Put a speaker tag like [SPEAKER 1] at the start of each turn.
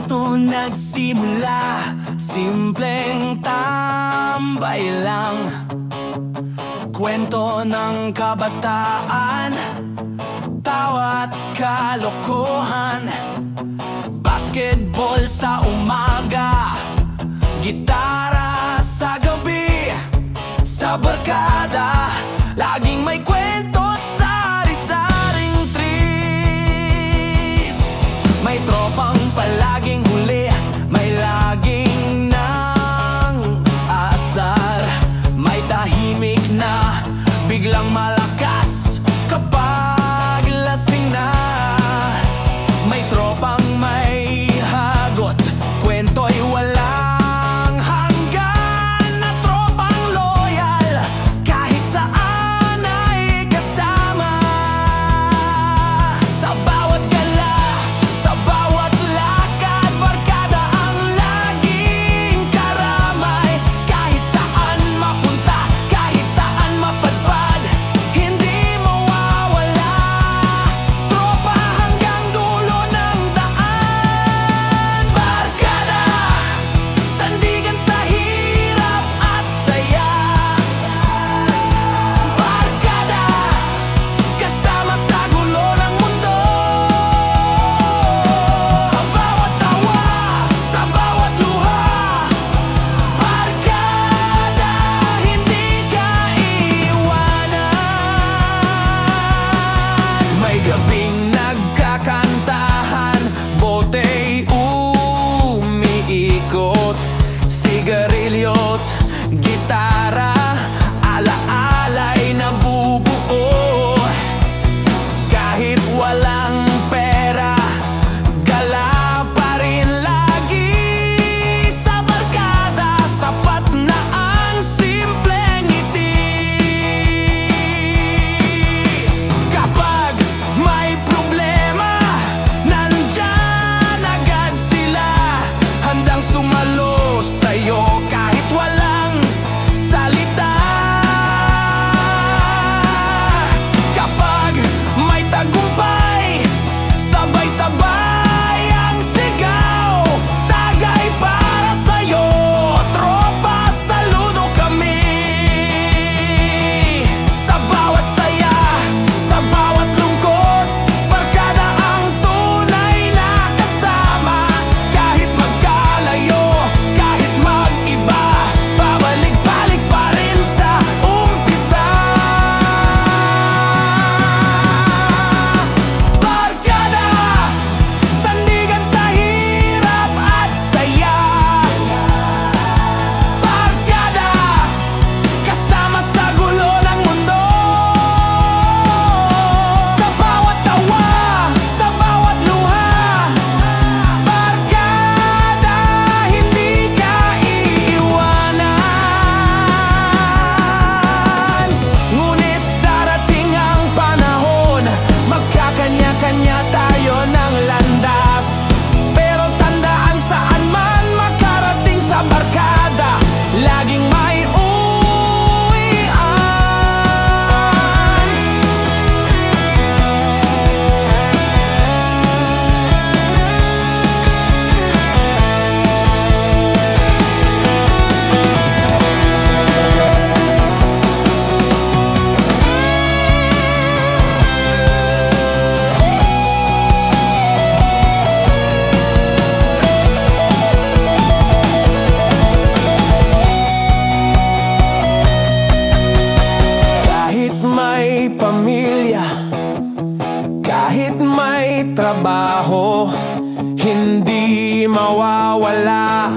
[SPEAKER 1] to nagsimula? Simpleng tambay lang, kwento ng kabataan, tawa't kalokohan. Basketball sa umaga, gitara sa gabi. Sa barkada, laging may kwento't sari-saring trip. May tropang palaging huli, may laging nang asar. May tahimik na biglang malakas kapag lasing na. May tropang may hagot, kwento'y walang hanggan. Na tropang loyal, kahit saan ay kasama. Sa bawat gala, sa bawat lakad, barkada ang laging karamay. Kahit saan mapunta, kahit saan mapadpad, hindi mawawala. Tropa hanggang dulo ng daan. Barkada, sandigan sa hirap at saya. Barkada, kasama sa gulo ng mundo. Sa bawat tawa, sa bawat luha, barkada, hindi ka iiwanan. May gabing nagkakantahan, botey umiikot, sigarilyo't gitara, alaala'y nabubuo. Kahit walang pera, gala pa rin lagi. Sa barkada, sapat na ang simpleng ngiti. Kapag may problema, nandyan agad sila, handang sumalo sa'yo kahit walang salita. Kapag may tagumpay, sabay-sabay ang sigaw. Tagay para sa'yo, tropa, saludo kami. Sa bawat saya, sa bawat lungkot, barkada ang tunay na kasama. Kahit magkalayo, kahit mag-iba, babalik-balik pa rin sa umpisa. Barkada, sandigan sa hirap at saya. Barkada, kasama sa gulo ng mundo. Sa bawat tawa, sa bawat luha, barkada, hindi ka iiwanan. Ngunit darating ang panahon, magkakanya-kanya tayo ng landas. Pero tandaan, saan man makarating sa barkada, laging may uwian. Kahit may pamilya, kahit may trabaho, hindi mawawala